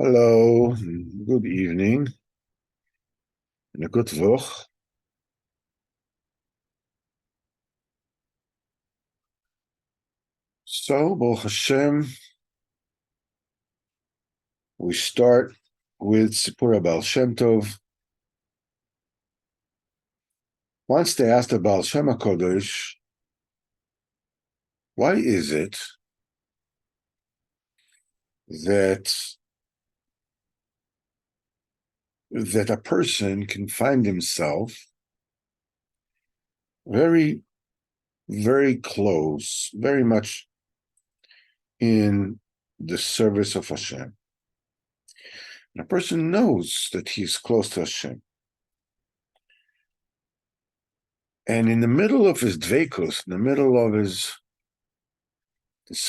Hello, good evening, and a good woch. So, Baruch Hashem, we start with Sipur Baal Shem Tov. Once they asked the Baal Shem HaKodesh, why is it that a person can find himself very, very close, very much in the service of Hashem? And a person knows that he's close to Hashem. And in the middle of his dveikus, in the middle of this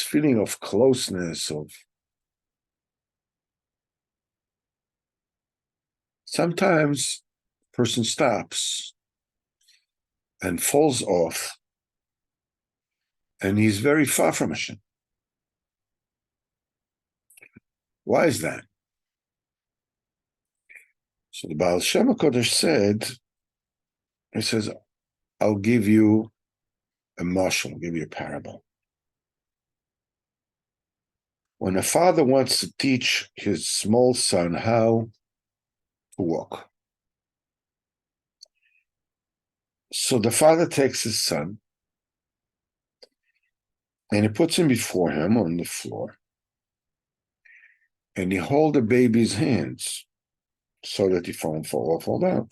feeling of closeness, of sometimes a person stops and falls off, and he's very far from Hashem. Why is that? So the Baal Shem HaKodesh said, he says, I'll give you a mashal, I'll give you a parable. When a father wants to teach his small son how to walk, so the father takes his son and he puts him before him on the floor, and he holds the baby's hands so that he won't fall down.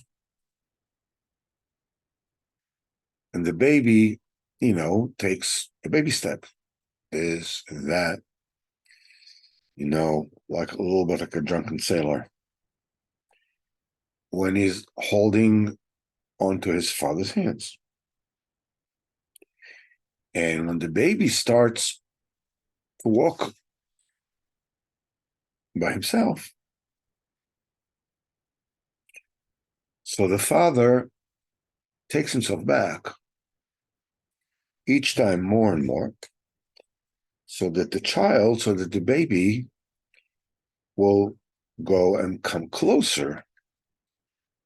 And the baby, takes a baby step, this and that, like a little bit like a drunken sailor, when he's holding onto his father's hands. And when the baby starts to walk by himself, so the father takes himself back each time more and more, so that the baby will go and come closer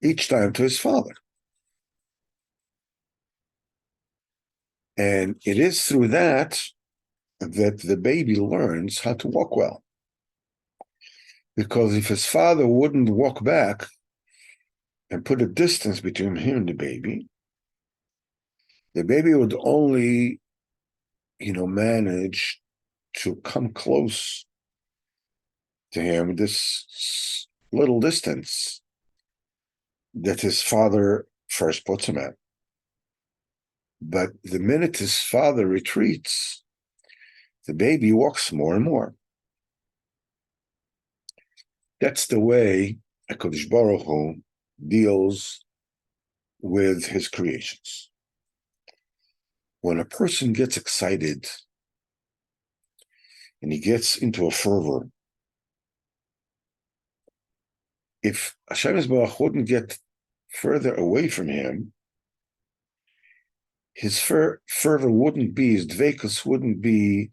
each time to his father. And it is through that the baby learns how to walk well. Because if his father wouldn't walk back and put a distance between him and the baby would only, manage to come close to him this little distance that his father first puts him at. But the minute his father retreats, the baby walks more and more. That's the way HaKadosh Baruch Hu deals with his creations. When a person gets excited and he gets into a fervor, if Hashem Yisbarach wouldn't get further away from him, his fervor wouldn't be, his dveikus wouldn't be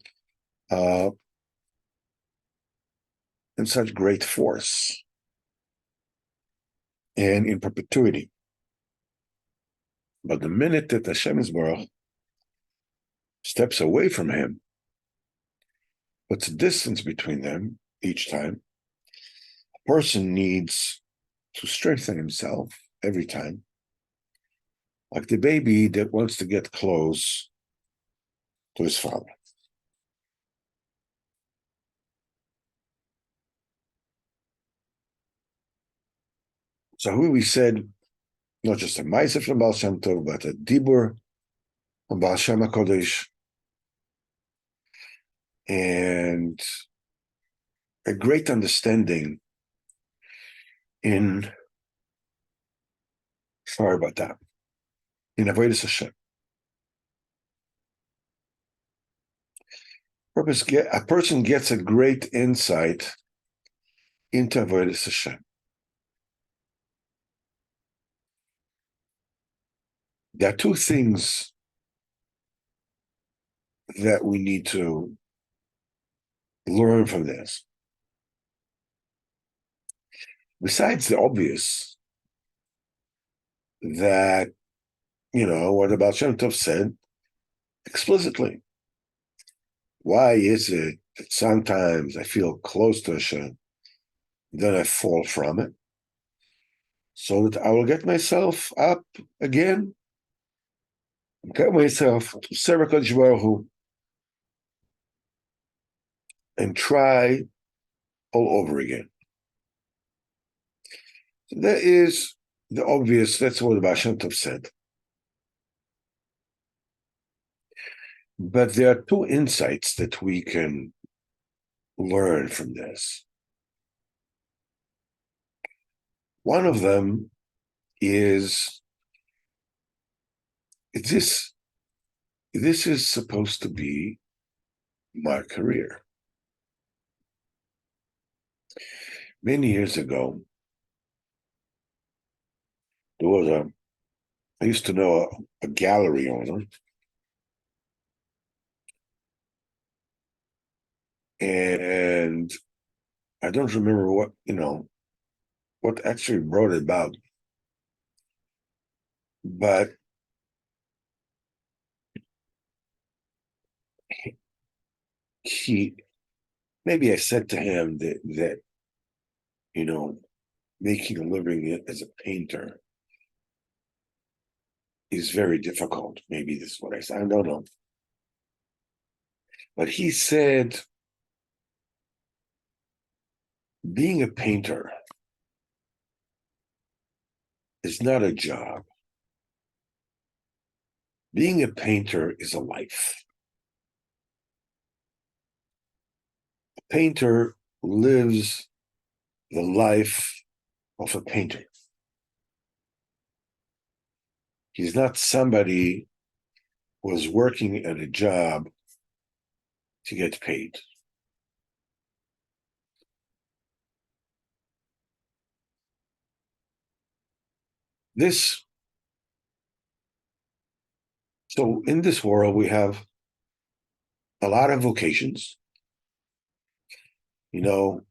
in such great force and in perpetuity. But the minute that Hashem Yisbarach steps away from him, puts a distance between them each time, a person needs to strengthen himself every time, like the baby that wants to get close to his father. So here we said, not just a Ma'aseh from Baal Shem Tov, but a Dibur from Baal Shem HaKodesh, and a great understanding in Avodas Hashem. A person gets a great insight into Avodas Hashem. There are two things that we need to learn from this. Besides the obvious that, what the Baal Shem Tov said explicitly. Why is it that sometimes I feel close to Hashem, then I fall from it, so that I will get myself up again, get myself to Serach Baruch Hu, and try all over again. So that is the obvious, that's what the Baal Shem Tov said. But there are two insights that we can learn from this. One of them is this is supposed to be my career. Many years ago, I used to know a gallery owner, and I don't remember what actually brought it about, but maybe I said to him that making a living as a painter is very difficult. Maybe this is what I said. I don't know. But he said, being a painter is not a job. Being a painter is a life. A painter lives the life of a painter. He's not somebody who is working at a job to get paid. So in this world, we have a lot of vocations. In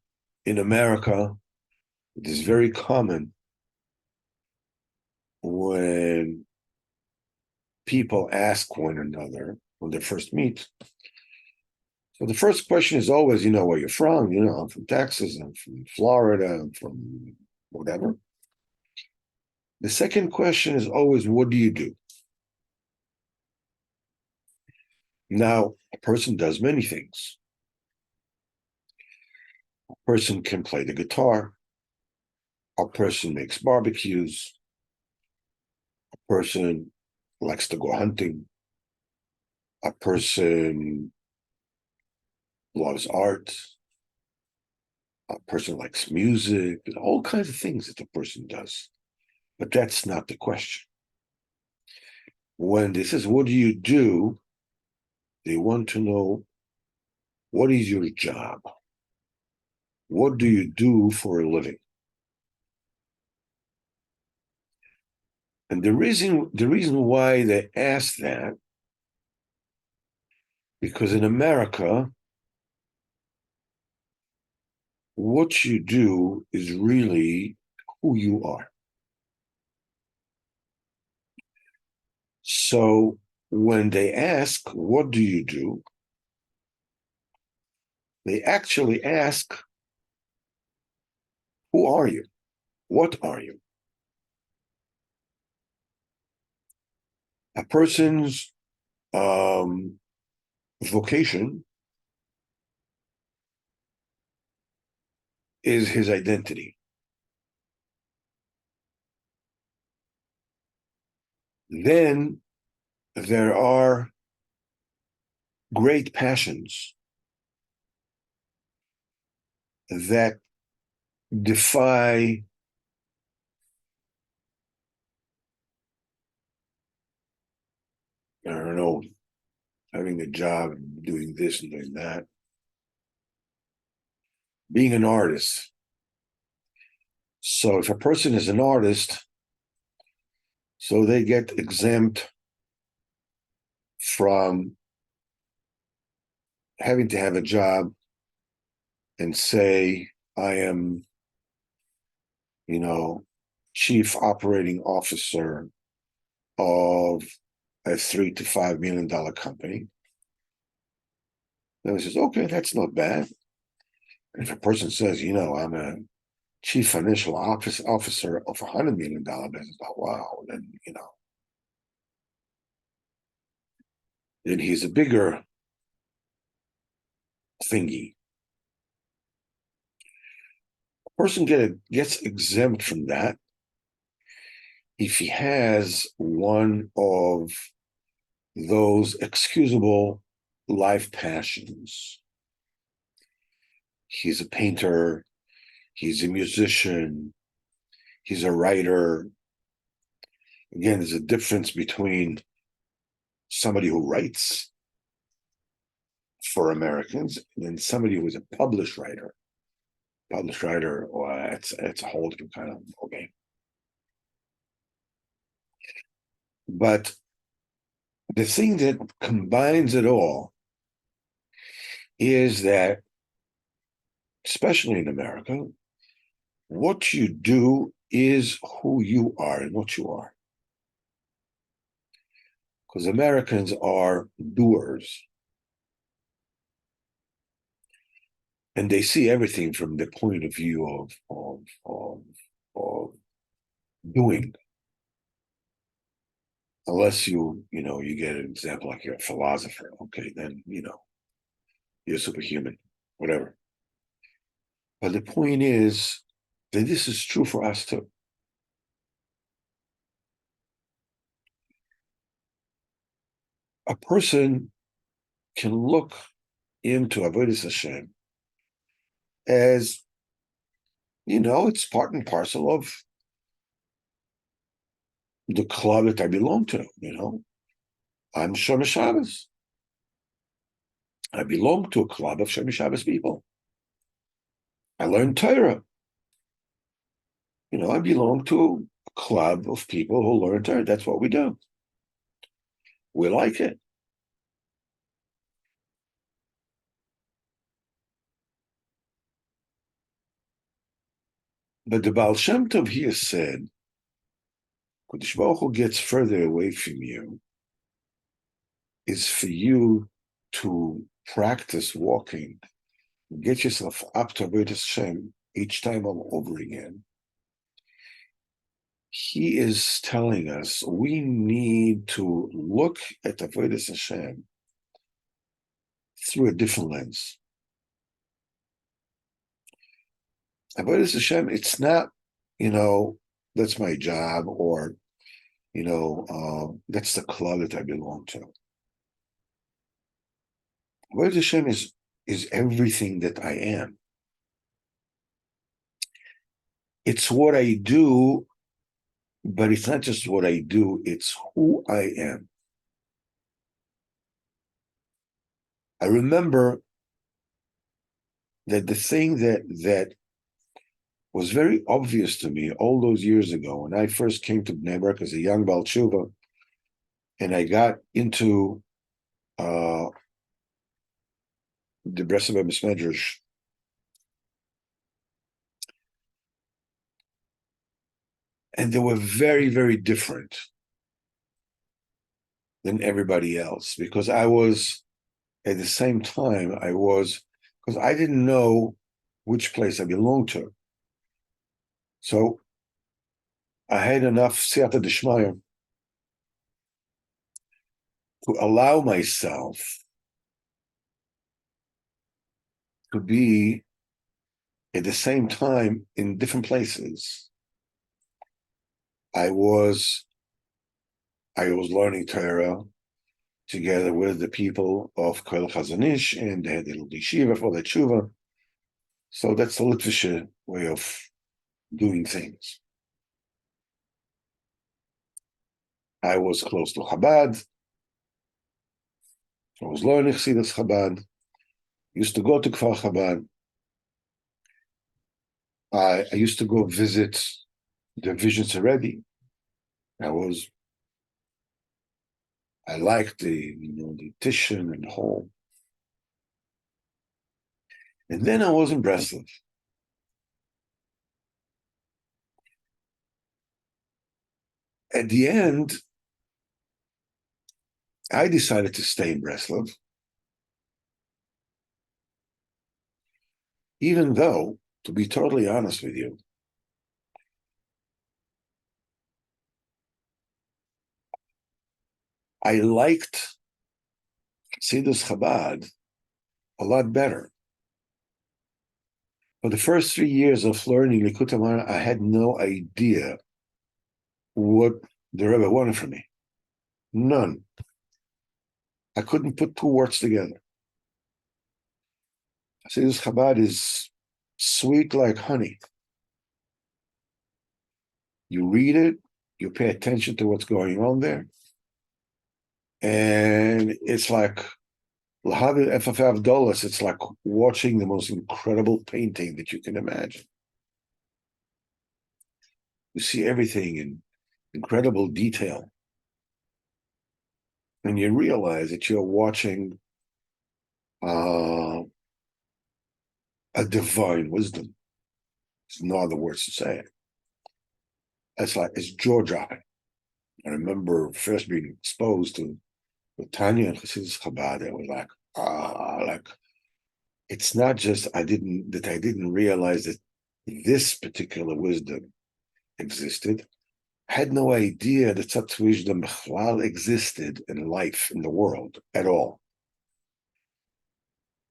America, it is very common when people ask one another when they first meet. So the first question is always, where you're from. I'm from Texas, I'm from Florida, I'm from whatever. The second question is always, what do you do? Now, a person does many things. A person can play the guitar. A person makes barbecues. A person likes to go hunting. A person loves art. A person likes music, and all kinds of things that the person does. But that's not the question. When this is, what do you do? They want to know, what is your job? What do you do for a living? And the reason why they ask that, because in America, what you do is really who you are. So when they ask, what do you do? They actually ask, who are you? What are you? A person's vocation is his identity. Then there are great passions that defy I don't know, having a job and doing this and doing that. Being an artist. So if a person is an artist, so they get exempt from having to have a job and say, I am chief operating officer of a $3 to $5 million company. Then he says, okay, that's not bad. And if a person says, I'm a chief financial officer of $100 million business, oh, wow, then he's a bigger thingy. A person gets exempt from that if he has one of those excusable life passions. He's a painter, he's a musician, he's a writer. Again, there's a difference between somebody who writes for Americans and then somebody who is a published writer. Published writer, it's a whole different kind of game. But the thing that combines it all is that, especially in America, what you do is who you are and what you are. Because Americans are doers. And they see everything from the point of view of doing. Unless you get an example like you're a philosopher, okay, then you're superhuman, whatever. But the point is that this is true for us too. A person can look into Avodas Hashem as, it's part and parcel of the club that I belong to, I'm Shomer Shabbos. I belong to a club of Shomer Shabbos people. I learn Torah. I belong to a club of people who learn Torah. That's what we do. We like it. But the Baal Shem Tov here said, Kodesh Baruch Hu gets further away from you is for you to practice walking, get yourself up to Avodas Hashem each time all over again. He is telling us we need to look at Avodas Hashem through a different lens. Avodas Hashem, it's not, that's my job or, that's the club that I belong to. Avodas Hashem is everything that I am. It's what I do, but it's not just what I do, it's who I am. I remember that the thing that was very obvious to me all those years ago when I first came to Bnei Brak as a young Baal Tshuva, and I got into the Breslov Medrash. And they were very, very different than everybody else because I was, at the same time, because I didn't know which place I belonged to. So I had enough siyata d'shmaya to allow myself to be at the same time in different places. I was learning Torah together with the people of Koil Chazanish, and they had a little yeshiva for the tshuva. So that's the Litvish way of doing things. I was close to Chabad. I was learning Chassidus Chabad. Used to go to Kfar Chabad. I used to go visit the Visions Rebbe. I liked the Tishon and the whole. And then I was in Breslov. at the end, I decided to stay in Breslov, even though, to be totally honest with you, I liked Sichos Chabad a lot better. For the first 3 years of learning Likutei Moharan, I had no idea what the Rebbe wanted from me. None. I couldn't put two words together. Sichos Chabad is sweet like honey. You read it, you pay attention to what's going on there, and it's like Lahavir FFF Dollars, it's like watching the most incredible painting that you can imagine. You see everything in incredible detail. And you realize that you're watching a divine wisdom. There's no other words to say it. It's jaw-dropping. I remember first being exposed to Tanya and Chassidus Chabad. I was like, it's not just I didn't realize that this particular wisdom existed. I had no idea that such wisdom existed in life, in the world, at all.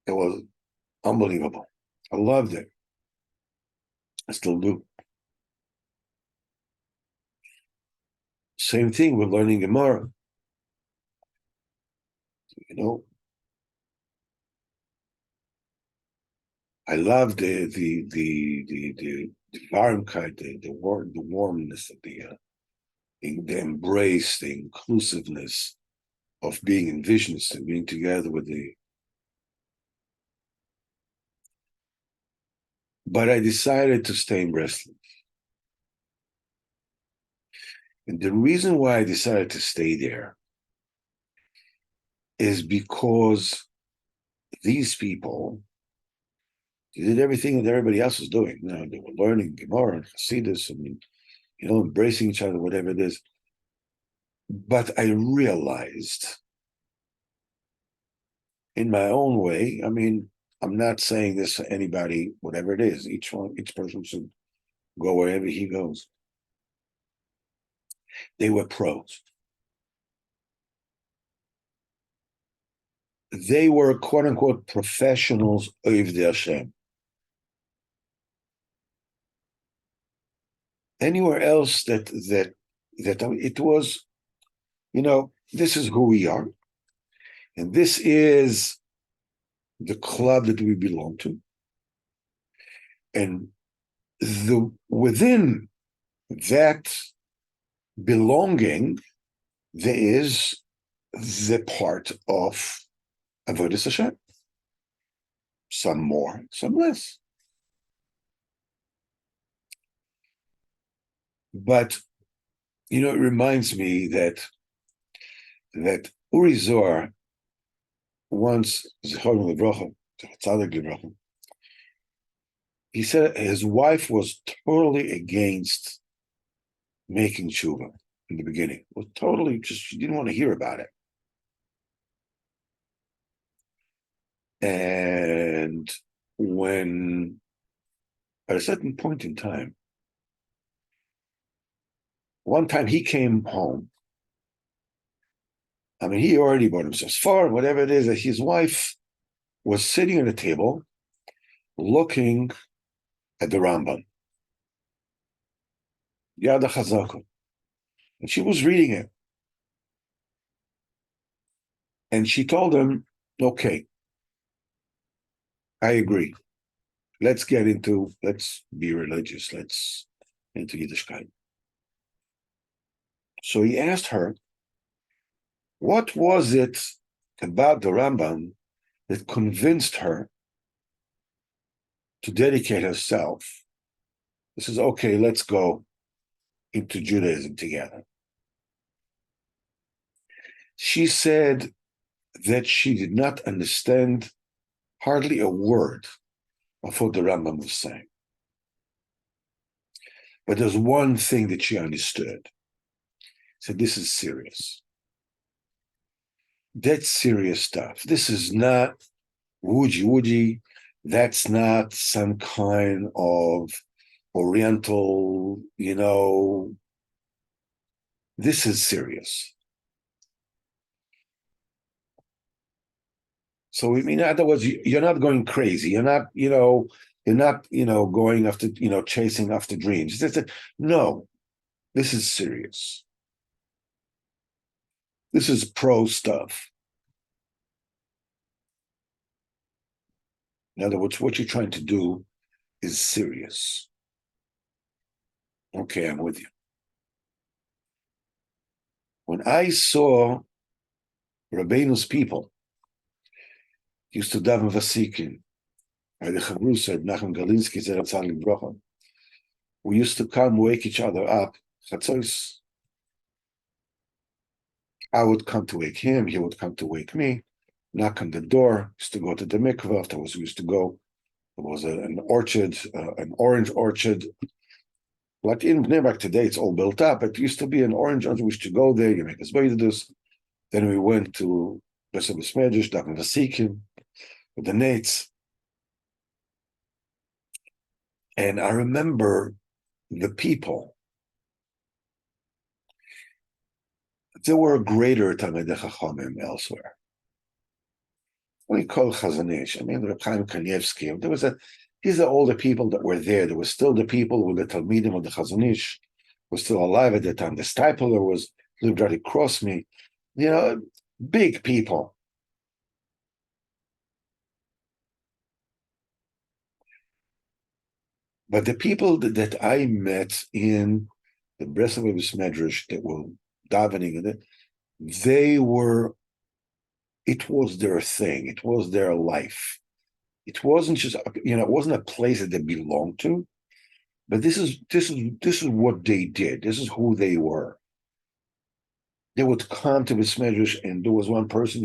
It was unbelievable. I loved it. I still do. Same thing with learning Gemara. You know, I love the warmkeit, the warmness of the embrace, the inclusiveness of being in visions and being together with the. But I decided to stay in Breslov. And the reason why I decided to stay there is because these people did everything that everybody else was doing. You know, they were learning Gemara and Hasidus and, embracing each other, whatever it is. But I realized in my own way, I mean, I'm not saying this to anybody, whatever it is, each person should go wherever he goes. They were pros. They were quote unquote professionals of the Hashem. Anywhere else that it was, this is who we are, and this is the club that we belong to, and within that belonging, there is the part of Avodas Hashem. Some more, some less. But, it reminds me that Uri Zohar once, he said his wife was totally against making tshuva in the beginning. Was totally she didn't want to hear about it. And when at a certain point in time, one time he came home. I mean, he already bought himself far, whatever it is, that his wife was sitting at a table looking at the Rambam. Yada Chazaka. And she was reading it. And she told him, okay, I agree. Let's be religious. Let's into Yiddishkeit. So he asked her, what was it about the Rambam that convinced her to dedicate herself? This is okay, let's go into Judaism together. She said that she did not understand hardly a word of what the Rambam was saying. But there's one thing that she understood. said, this is serious. That's serious stuff. This is not wooji. That's not some kind of Oriental, this is serious. So, in other words, you're not going crazy. You're not, going after, chasing after dreams. No, this is serious. This is pro stuff. In other words, what you're trying to do is serious. Okay, I'm with you. When I saw Rabbeinu's people used to daven vasikin, the Chavru said, Nachum Galinsky said, we used to come wake each other up. Chatzos. I would come to wake him, he would come to wake me, knock on the door, used to go to the mikveh. Afterwards, we used to go. There was an orchard, an orange orchard. Like in Bnei Brak today, it's all built up. It used to be an orange orchard. We used to go there, you make us this. Then we went to Sichos Haran, daven vasikin, with the Nates. And I remember the people. There were greater Talmidei Chachamim elsewhere. We call Chazanish. Reb Chaim Kanievsky. These are all the people that were there. There were still the people with the Talmidim of the Chazanish was still alive at that time. The Stipler lived right across me. Big people. But the people that I met in the Breslov Medrash that were davening, it was their thing. It was their life. It wasn't just, it wasn't a place that they belonged to, but this is what they did. This is who they were. They would come to the Medrash, and there was one person,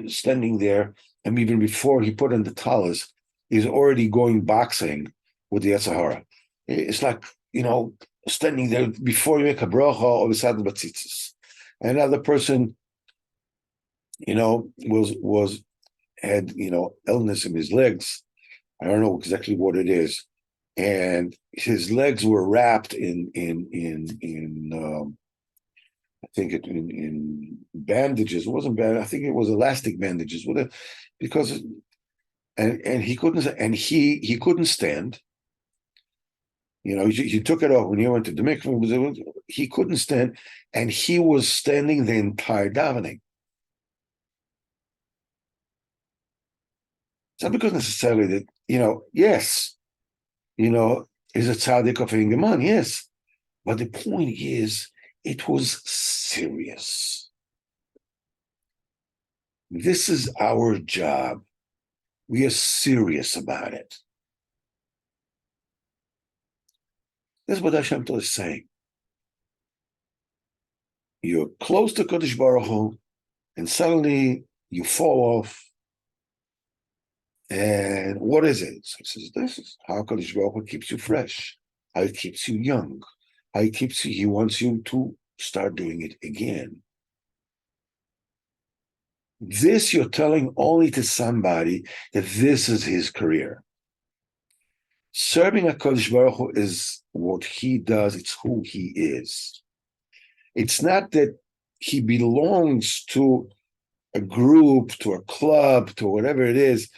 standing there, and even before he put on the talis, he's already going boxing with the Sichos Haran. It's like, standing there before you make a bracha, all of a sudden, batzitzis. Another person, had illness in his legs. I don't know exactly what it is, and his legs were wrapped in I think in bandages. It wasn't bad. I think it was elastic bandages. Because and he couldn't stand. He took it off when he went to the mikveh. He couldn't stand, and he was standing the entire davening. It's not because necessarily that, yes, is a tzaddik of Ingeman, yes. But the point is, it was serious. This is our job. We are serious about it. That's what Hashem is saying. You're close to Kodesh Baruch Hu, and suddenly you fall off. And what is it? So he says, this is how Kodesh Baruch Hu keeps you fresh, how he keeps you young, how he wants you to start doing it again. This you're telling only to somebody that this is his career. Serving a Kodesh Baruch Hu is what he does, it's who he is. It's not that he belongs to a group, to a club, to whatever it is.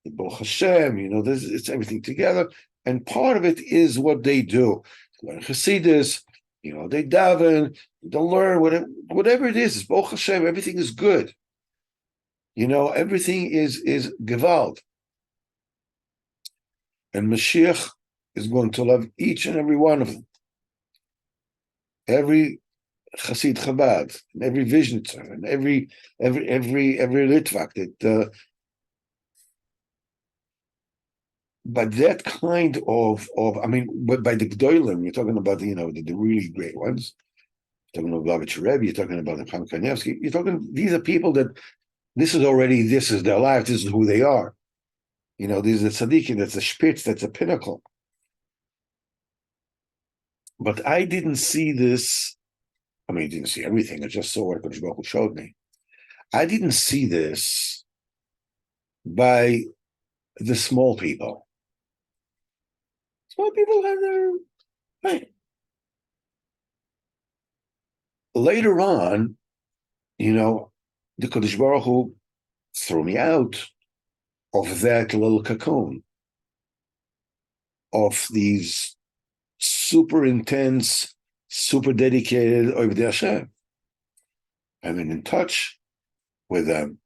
Baruch Hashem, it's everything together. And part of it is what they do. They learn Chassidus, they daven, they learn, whatever it is. It's Baruch Hashem, everything is good. Everything is Gewalt. And Mashiach is going to love each and every one of them. Every Chassid Chabad, and every Vishnitzer, and every Litvak that. But that kind of but by the Gdolim, you're talking about the really great ones. You're talking about Rebbe, you're talking about the Chaim Kanievsky. These are people that this is their life, this is who they are. This is a tzaddikim, that's a spitz, that's a pinnacle. But I didn't see this I mean, I didn't see everything. I just saw what Kodesh Baruch Hu showed me. I didn't see this by the small people. Small people have their right. Later on, the Kodesh Baruch Hu threw me out of that little cocoon of these super intense, super dedicated Ovdei Hashem. I've been in touch with them,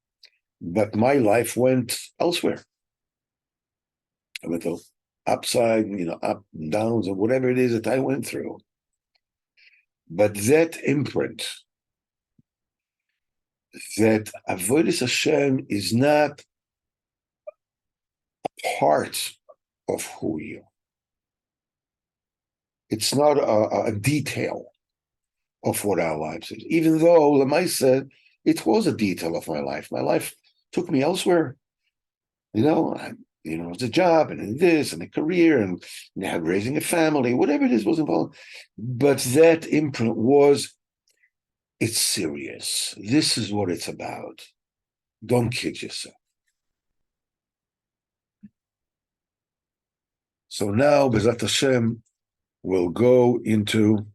but my life went elsewhere. I went to upside, up and downs, or whatever it is that I went through. But that imprint, that Avodas Hashem is not part of who you are. It's not a detail of what our lives is. Even though Lamai said it was a detail of my life. My life took me elsewhere. It's a job and this and a career and raising a family, whatever it is was involved. But that imprint it's serious. This is what it's about. Don't kid yourself. So now, B'ezrat Hashem, we'll go into,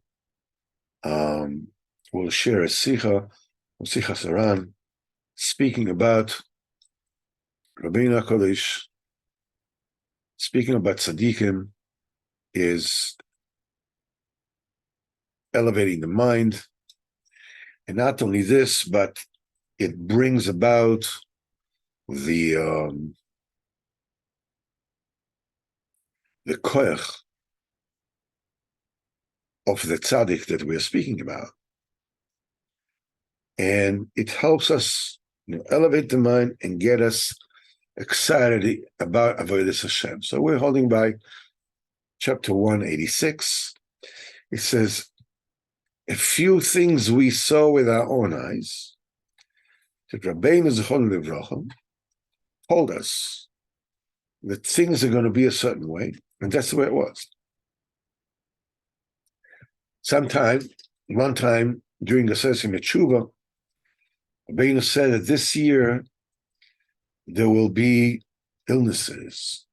we'll share a Sichos Haran, speaking about Rabbeinu HaKodesh, speaking about tzaddikim, is elevating the mind. And not only this, but it brings about the koach of the tzaddik that we're speaking about. And it helps us elevate the mind and get us excited about Avodas Hashem. So we're holding by chapter 186. It says, a few things we saw with our own eyes, that Rabbeinu Zichron Livrocha told us that things are going to be a certain way, and that's the way it was. One time, during the Sesame Tshuva, Rabbeinu said that this year there will be illnesses,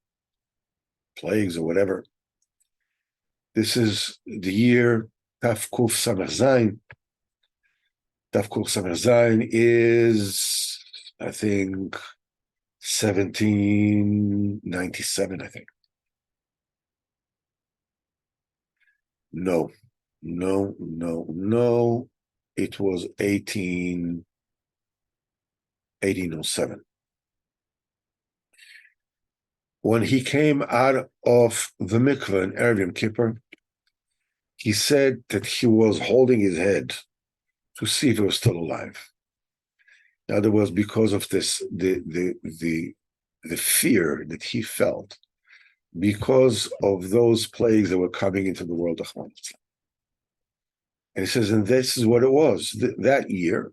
plagues or whatever. This is the year Taf Kuf Samach Zayin. Taf Kuf Samach Zayin is, I think, 1797, I think. No. It was 1807. When he came out of the mikveh in Erev Yom Kippur, he said that he was holding his head to see if he was still alive. In other words, because of this, the fear that he felt because of those plagues that were coming into the world of Haman. And he says, and this is what it was. That year,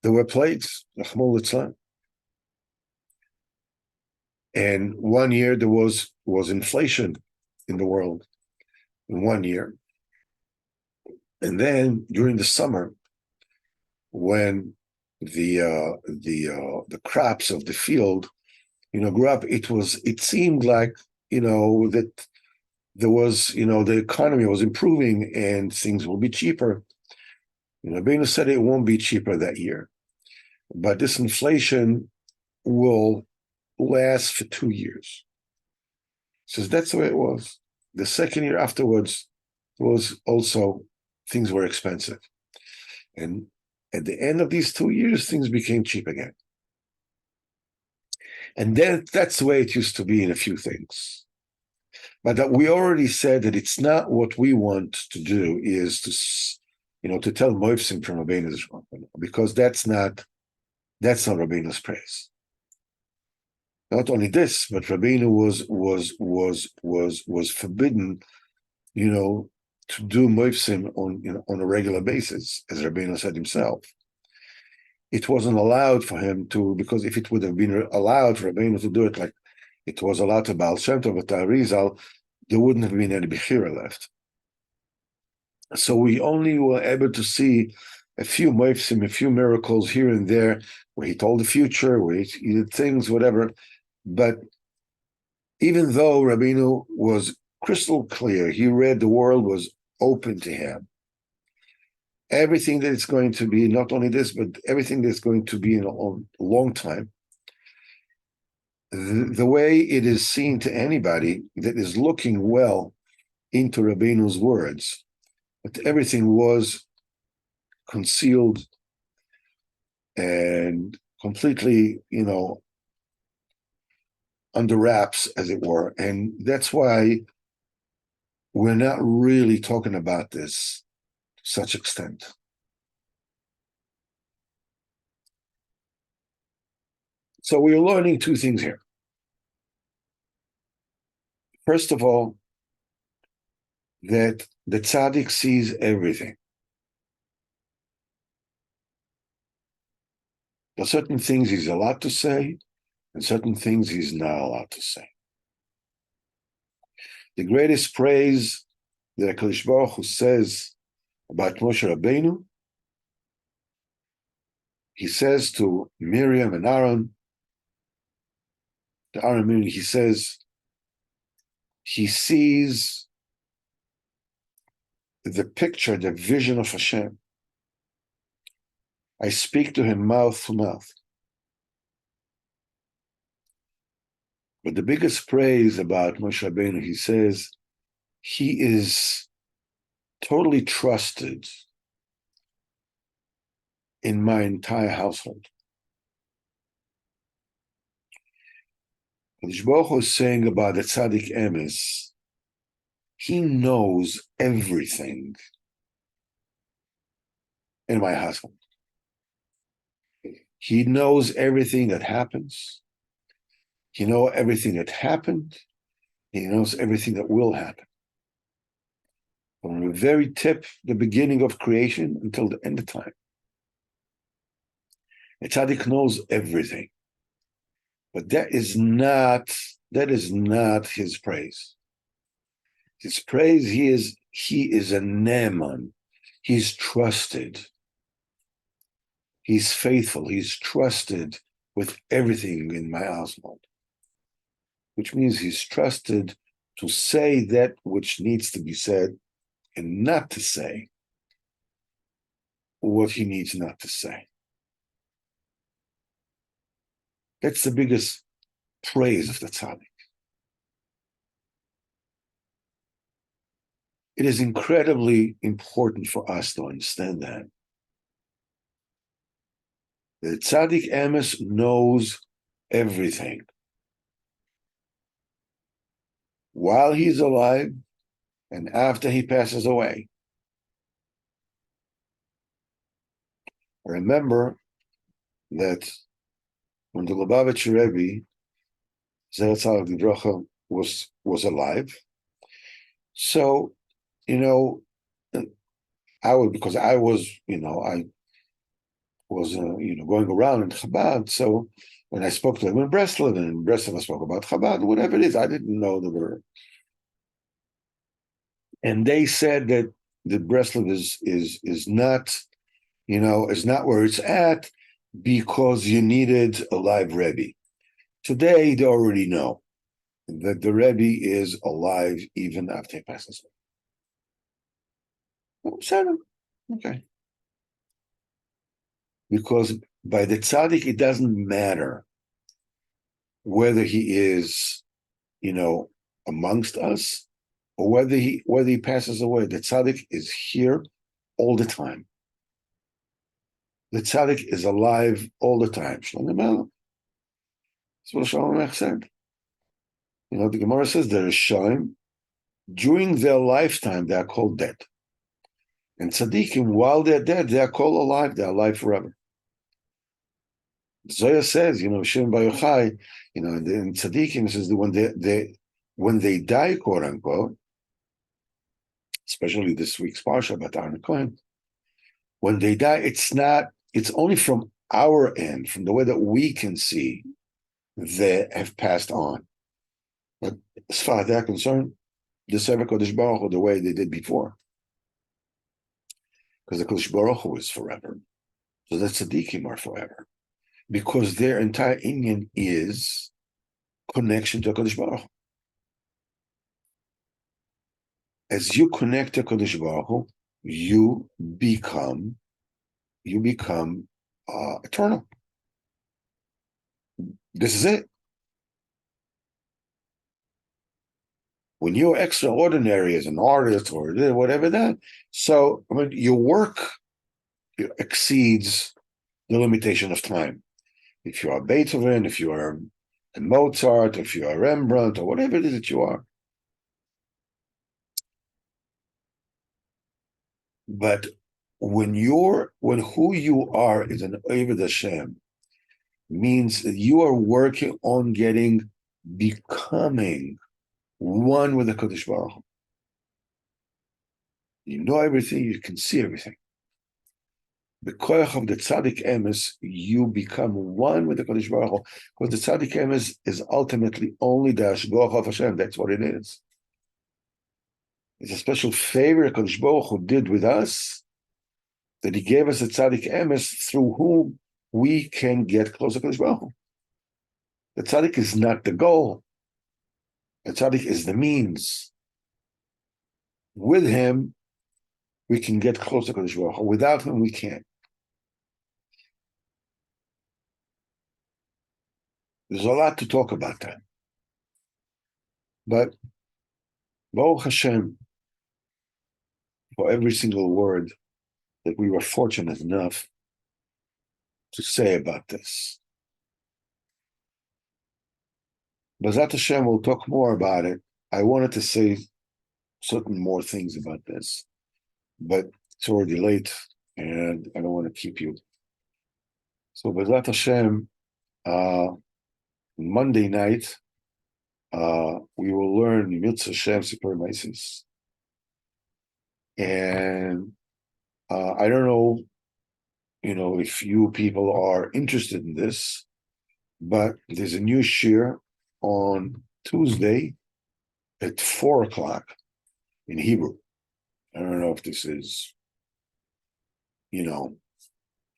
there were plagues, and one year there was inflation in the world. In 1 year. And then during the summer, when the crops of the field, grew up, it seemed like, that there was, the economy was improving and things will be cheaper. Rabbeinu said it won't be cheaper that year, but this inflation will last for 2 years. He says that's the way it was. The second year afterwards was also, things were expensive. And at the end of these 2 years, things became cheap again. And then that's the way it used to be in a few things. But that we already said that it's not what we want to do is to tell Moifsim from Rabbeinu's, because that's not Rabbeinu's praise. Not only this, but Rabbeinu was forbidden, to do moifsim on a regular basis, as Rabbeinu said himself. It wasn't allowed for him to, because if it would have been allowed for Rabbeinu to do it like it was allowed to Baal Shem Tov, but Arizal, there wouldn't have been any Bechira left. So we only were able to see a few moifsim, a few miracles here and there, where he told the future, where he did things, whatever. But even though Rabbeinu was crystal clear, he read the world was open to him. Everything that it's going to be, not only this, but everything that's going to be in a long time, the way it is seen to anybody that is looking well into Rabbeinu's words, that everything was concealed and completely, under wraps, as it were. And that's why we're not really talking about this to such extent. So we're learning two things here. First of all, that the tzaddik sees everything. There are certain things he's allowed to say, and certain things he's not allowed to say. The greatest praise that HaKadosh Baruch Hu says about Moshe Rabbeinu, he says to Miriam and Aaron, he says, he sees the picture, the vision of Hashem. I speak to him mouth to mouth. But the biggest praise about Moshe Rabbeinu, he says, he is totally trusted in my entire household. Kadosh Baruch Hu is saying about the tzaddik emes, he knows everything in my household. He knows everything that happens. He knows everything that happened. He knows everything that will happen. From the very tip, the beginning of creation, until the end of time. A tzaddik knows everything. But that is not his praise. His praise, he is a ne'eman. He's trusted. He's faithful. He's trusted with everything in my household. Which means he's trusted to say that which needs to be said and not to say what he needs not to say. That's the biggest praise of the tzaddik. It is incredibly important for us to understand that. The tzaddik emes knows everything. While he's alive and after he passes away. Remember that when the Lubavitcher Rebbe, Zeratz Halev was alive, so, I was going around in Chabad. So when I spoke to them in Breslov, and in Breslov I spoke about Chabad, whatever it is, I didn't know the word. And they said that the Breslov is not, is not where it's at because you needed a live Rebbe. Today they already know that the Rebbe is alive even after he passes away. Okay. Because by the tzaddik, it doesn't matter whether he is, amongst us or whether he passes away. The tzaddik is here all the time. The tzaddik is alive all the time. That's what Shalom Melech said. The Gemara says there is Shalom. During their lifetime, they are called dead. And tzaddikim, while they're dead, they are called alive. They are alive forever. Zoya says, Shem Bayochai, in tzaddikim says that when they die, quote unquote, especially this week's parsha about Aaron Cohen, when they die, it's only from our end, from the way that we can see, they have passed on. But as far as they're concerned, the Sefer Kodesh Baruch Hu, the way they did before. because the Kodesh Baruch Hu is forever. So the tzaddikim are forever, because their entire inyan is connection to Kodesh Baruch Hu. As you connect to Kodesh Baruch Hu, you become eternal. This is it. When you're extraordinary as an artist or whatever that, so I mean, your work exceeds the limitation of time. If you are Beethoven, if you are a Mozart, if you are Rembrandt, or whatever it is that you are. But when who you are is an Oved Hashem, means that you are working on becoming one with the Kodesh Baruch Hu. You know everything, you can see everything. The koyach of the tzaddik emes, you become one with the Kodesh Baruch Hu, because the tzaddik emes is ultimately only the hashgoach of Hashem. That's what it is. It's a special favor Kodesh Baruch Hu did with us, that He gave us a tzaddik emes through whom we can get closer to Kodesh Baruch Hu. The tzaddik is not the goal. The tzaddik is the means. With him, we can get closer to Kodesh Baruch Hu. Without him, we can't. There's a lot to talk about that. But Baruch Hashem, for every single word that we were fortunate enough to say about this. B'ezrat Hashem, will talk more about it. I wanted to say certain more things about this, but it's already late and I don't want to keep you. So B'ezrat Hashem, Monday night, we will learn Mitzvah Hashem Supermasis. And I don't know, if you people are interested in this, but there's a new shir on Tuesday at 4:00 in Hebrew. I don't know if this is,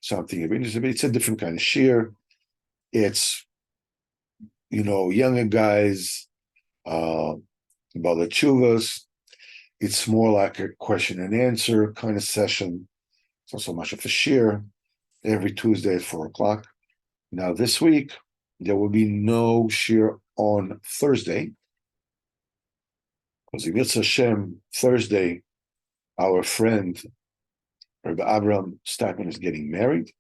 something of interest, but it's a different kind of shir. It's, younger guys, about the tshuvas. It's more like a question and answer kind of session. It's not so much of a shir. Every Tuesday at 4:00. Now this week, there will be no shir on Thursday, because if it's Hashem, Thursday, our friend Rebbe Abraham Statman is getting married,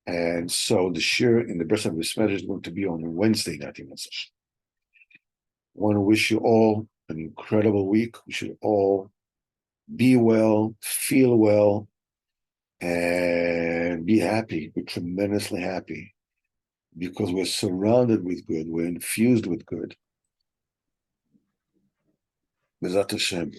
and so the shir in the Breslov is going to be on Wednesday night. I want to wish you all an incredible week. We should all be well, feel well, and be happy. We're tremendously happy because we're surrounded with good. We're infused with good. B'ezrat Hashem.